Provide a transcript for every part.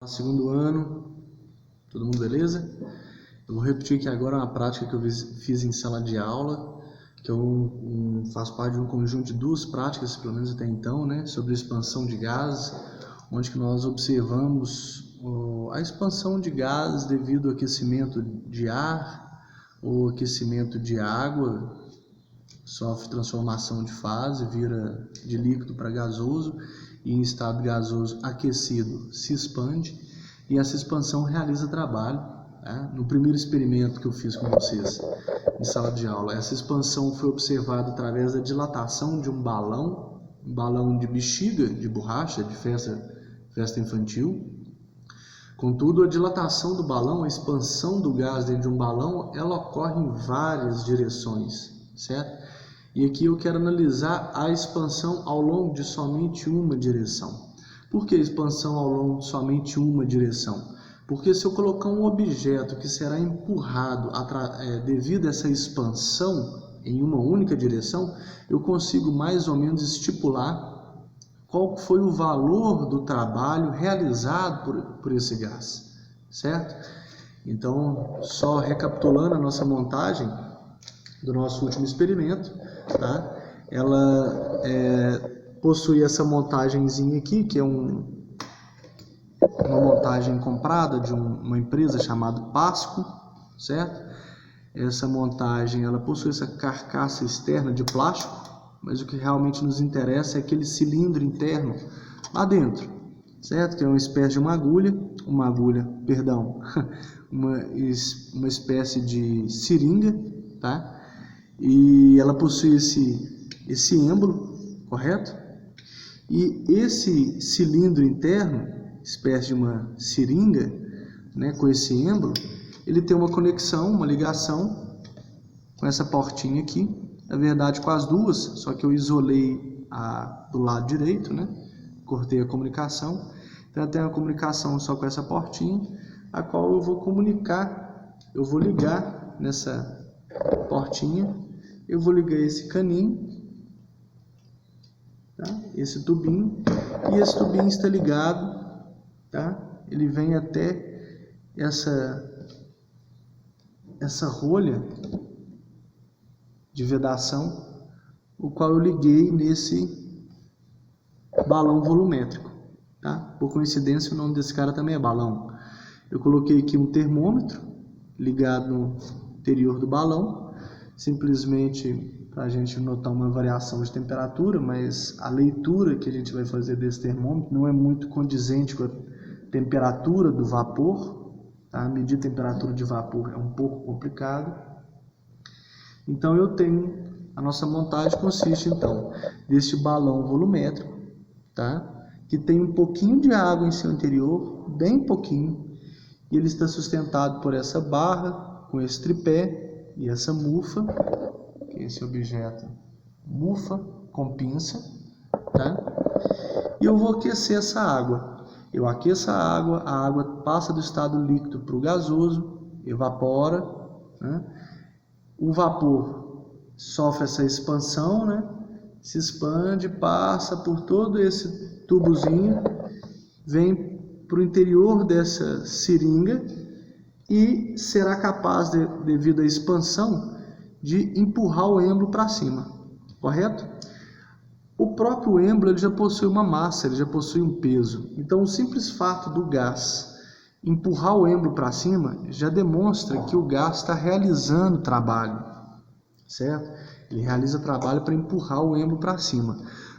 Segundo ano, todo mundo beleza? Eu vou repetir aqui agora uma prática que eu fiz em sala de aula, que eu faço parte de um conjunto de duas práticas, pelo menos até então, né, sobre expansão de gases, onde que nós observamos a expansão de gases devido ao aquecimento de ar ou aquecimento de água, sofre transformação de fase, vira de líquido para gasoso, e em estado gasoso aquecido se expande, e essa expansão realiza trabalho. No primeiro experimento que eu fiz com vocês em sala de aula, essa expansão foi observada através da dilatação de um balão de bexiga, de borracha, de festa infantil. Contudo, a dilatação do balão, a expansão do gás dentro de um balão, ela ocorre em várias direções, certo? E aqui eu quero analisar a expansão ao longo de somente uma direção. Por que a expansão ao longo de somente uma direção? Porque se eu colocar um objeto que será empurrado devido a essa expansão em uma única direção, eu consigo mais ou menos estipular qual foi o valor do trabalho realizado por esse gás, certo? Então, só recapitulando a nossa montagem do nosso último experimento, tá? Ela possui essa montagenzinha aqui, que é uma montagem comprada de uma empresa chamada Pasco, certo? Essa montagem, ela possui essa carcaça externa de plástico, mas o que realmente nos interessa é aquele cilindro interno lá dentro, certo? Que é uma espécie de uma espécie de seringa, tá? E ela possui esse êmbolo, correto? E esse cilindro interno, espécie de uma seringa, né, com esse êmbolo, ele tem uma conexão, uma ligação com essa portinha aqui, na verdade com as duas, só que eu isolei do lado direito, né? Cortei a comunicação, então eu tenho a comunicação só com essa portinha, a qual eu vou ligar nessa portinha, eu vou ligar esse caninho, tá? Esse tubinho, e esse tubinho está ligado, tá? Ele vem até essa rolha de vedação, o qual eu liguei nesse balão volumétrico, tá? Por coincidência, o nome desse cara também é balão. Eu coloquei aqui um termômetro ligado no interior do balão, simplesmente para a gente notar uma variação de temperatura, mas a leitura que a gente vai fazer desse termômetro não é muito condizente com a temperatura do vapor, tá? Medir temperatura de vapor é um pouco complicado. Então a nossa montagem consiste então deste balão volumétrico, tá? Que tem um pouquinho de água em seu interior, bem pouquinho, e ele está sustentado por essa barra com esse tripé e essa mufa, que é esse objeto, mufa com pinça, tá? E eu vou aquecer essa água. Eu aqueço a água passa do estado líquido para o gasoso, evapora, né? O vapor sofre essa expansão, né? Se expande, passa por todo esse tubozinho, vem para o interior dessa seringa e será capaz, devido à expansão, de empurrar o êmbolo para cima, correto? O próprio êmbolo ele já possui uma massa, ele já possui um peso. Então, o simples fato do gás empurrar o êmbolo para cima já demonstra que o gás está realizando trabalho, certo? Ele realiza trabalho para empurrar o êmbolo para cima.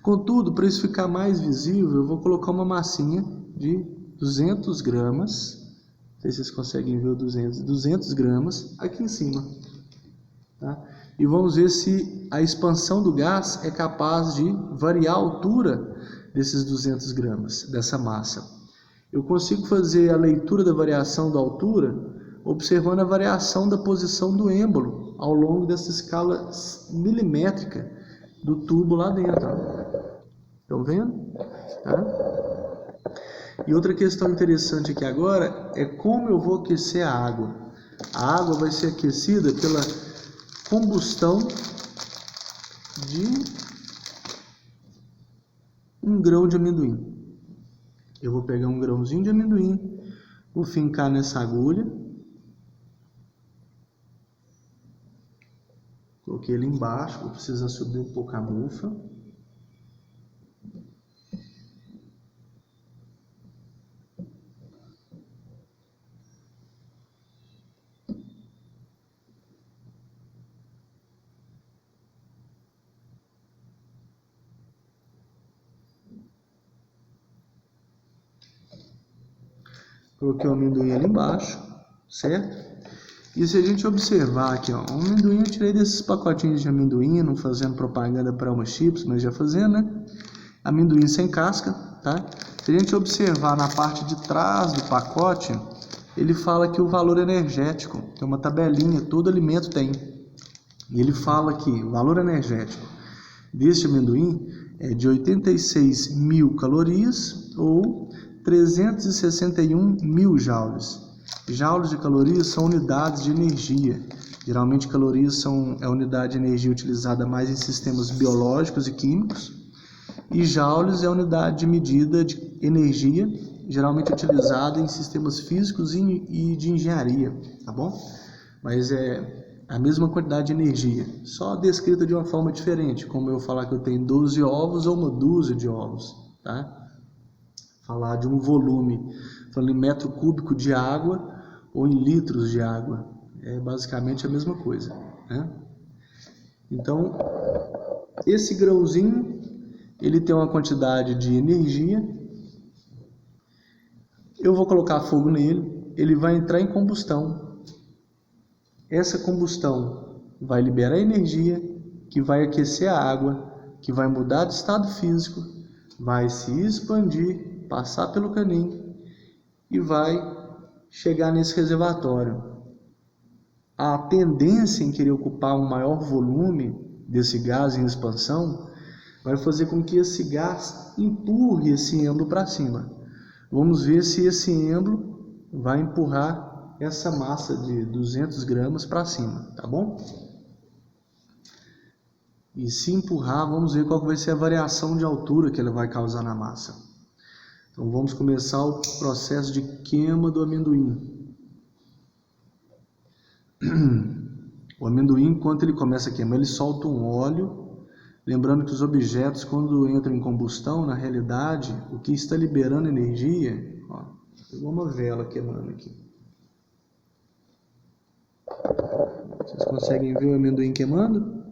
Contudo, para isso ficar mais visível, eu vou colocar uma massinha de 200 gramas, não sei se vocês conseguem ver o 200 gramas aqui em cima, tá? E vamos ver se a expansão do gás é capaz de variar a altura desses 200 gramas, dessa massa. Eu consigo fazer a leitura da variação da altura observando a variação da posição do êmbolo ao longo dessa escala milimétrica do tubo lá dentro. Estão vendo? Tá? E outra questão interessante aqui agora é como eu vou aquecer a água. A água vai ser aquecida pela combustão de um grão de amendoim. Eu vou pegar um grãozinho de amendoim, vou fincar nessa agulha. Coloquei ele embaixo, vou precisar subir um pouco a mufa. Coloquei o amendoim ali embaixo, certo? E se a gente observar aqui, ó, o amendoim eu tirei desses pacotinhos de amendoim, não fazendo propaganda para uma chips, mas já fazendo, né? Amendoim sem casca, tá? Se a gente observar na parte de trás do pacote, ele fala que o valor energético, tem uma tabelinha, todo alimento tem. E ele fala que o valor energético deste amendoim é de 86 mil calorias ou 361 mil joules. Joules de calorias são unidades de energia. Geralmente calorias é a unidade de energia utilizada mais em sistemas biológicos e químicos. E joules é a unidade de medida de energia, geralmente utilizada em sistemas físicos e de engenharia, tá bom? Mas é a mesma quantidade de energia, só descrita de uma forma diferente, como eu falar que eu tenho 12 ovos ou uma dúzia de ovos, tá? Falar de um volume, falando em metro cúbico de água ou em litros de água, é basicamente a mesma coisa, né? Então, esse grãozinho, ele tem uma quantidade de energia, eu vou colocar fogo nele, ele vai entrar em combustão, essa combustão vai liberar energia, que vai aquecer a água, que vai mudar de estado físico, vai se expandir, passar pelo caninho e vai chegar nesse reservatório. A tendência em querer ocupar um maior volume desse gás em expansão vai fazer com que esse gás empurre esse êmbolo para cima. Vamos ver se esse êmbolo vai empurrar essa massa de 200 gramas para cima, tá bom? E se empurrar, vamos ver qual vai ser a variação de altura que ela vai causar na massa. Então vamos começar o processo de queima do amendoim. O amendoim, enquanto ele começa a queimar, ele solta um óleo. Lembrando que os objetos, quando entram em combustão, na realidade, o que está liberando energia, ó, igual uma vela queimando aqui. Vocês conseguem ver o amendoim queimando?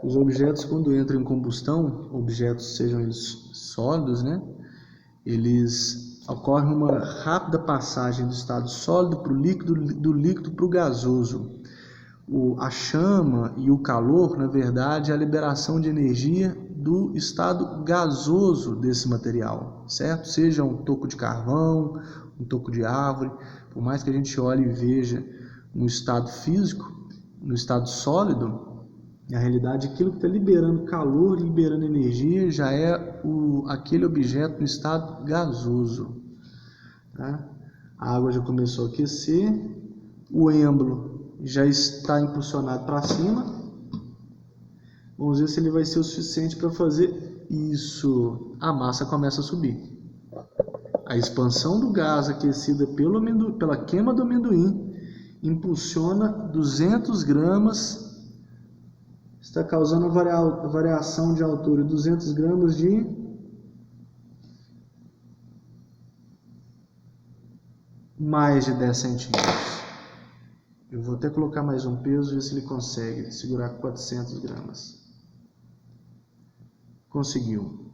Os objetos, quando entram em combustão, objetos sejam eles sólidos, né? Eles ocorre uma rápida passagem do estado sólido para o líquido, do líquido para o gasoso. A chama e o calor, na verdade, é a liberação de energia do estado gasoso desse material, certo? Seja um toco de carvão, um toco de árvore, por mais que a gente olhe e veja no estado físico, no estado sólido, na realidade, aquilo que está liberando calor, liberando energia, já é aquele objeto no estado gasoso. Tá? A água já começou a aquecer, o êmbolo já está impulsionado para cima. Vamos ver se ele vai ser o suficiente para fazer isso. A massa começa a subir. A expansão do gás aquecida pela queima do amendoim impulsiona 200 gramas, está causando variação de altura, 200 gramas de mais de 10 centímetros. Eu vou até colocar mais um peso e ver se ele consegue segurar 400 gramas. Conseguiu.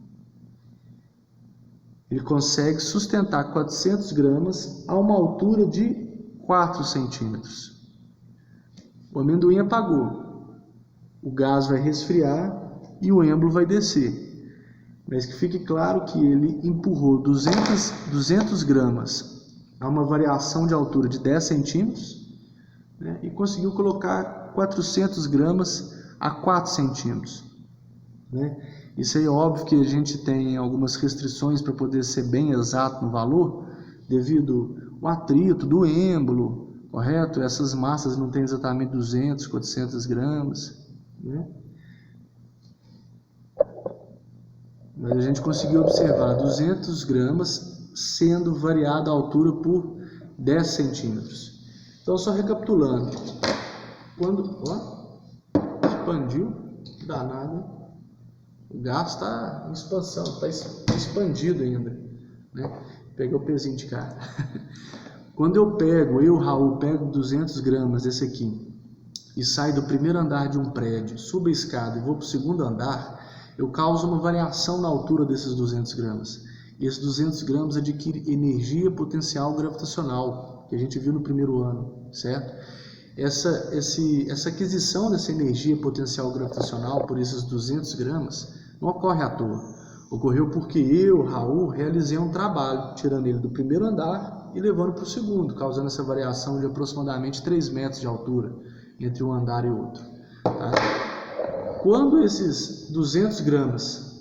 Ele consegue sustentar 400 gramas a uma altura de 4 centímetros. O amendoim apagou. O gás vai resfriar e o êmbolo vai descer. Mas que fique claro que ele empurrou 200 gramas a uma variação de altura de 10 centímetros, né, e conseguiu colocar 400 gramas a 4 centímetros. Né? Isso aí é óbvio que a gente tem algumas restrições para poder ser bem exato no valor, devido ao atrito do êmbolo, correto? Essas massas não têm exatamente 200, 400 gramas. Né? Mas a gente conseguiu observar 200 gramas sendo variada a altura por 10 centímetros. Então, só recapitulando, quando expandiu, danado, o gás está em expansão, está expandido ainda, né? Peguei o pezinho de cá. Quando eu, Raul, pego 200 gramas desse aqui e saio do primeiro andar de um prédio, subo a escada e vou para o segundo andar, eu causo uma variação na altura desses 200 gramas. E esses 200 gramas adquire energia potencial gravitacional, que a gente viu no primeiro ano, certo? Essa aquisição dessa energia potencial gravitacional por esses 200 gramas não ocorre à toa. Ocorreu porque eu, Raul, realizei um trabalho, tirando ele do primeiro andar e levando para o segundo, causando essa variação de aproximadamente 3 metros de altura entre um andar e outro. Tá? Quando esses 200 gramas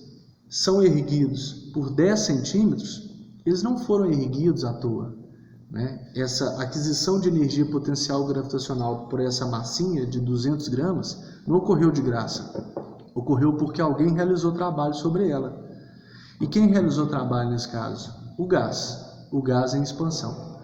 são erguidos por 10 centímetros, eles não foram erguidos à toa, né? Essa aquisição de energia potencial gravitacional por essa massinha de 200 gramas não ocorreu de graça. Ocorreu porque alguém realizou trabalho sobre ela. E quem realizou trabalho nesse caso? O gás. O gás em expansão.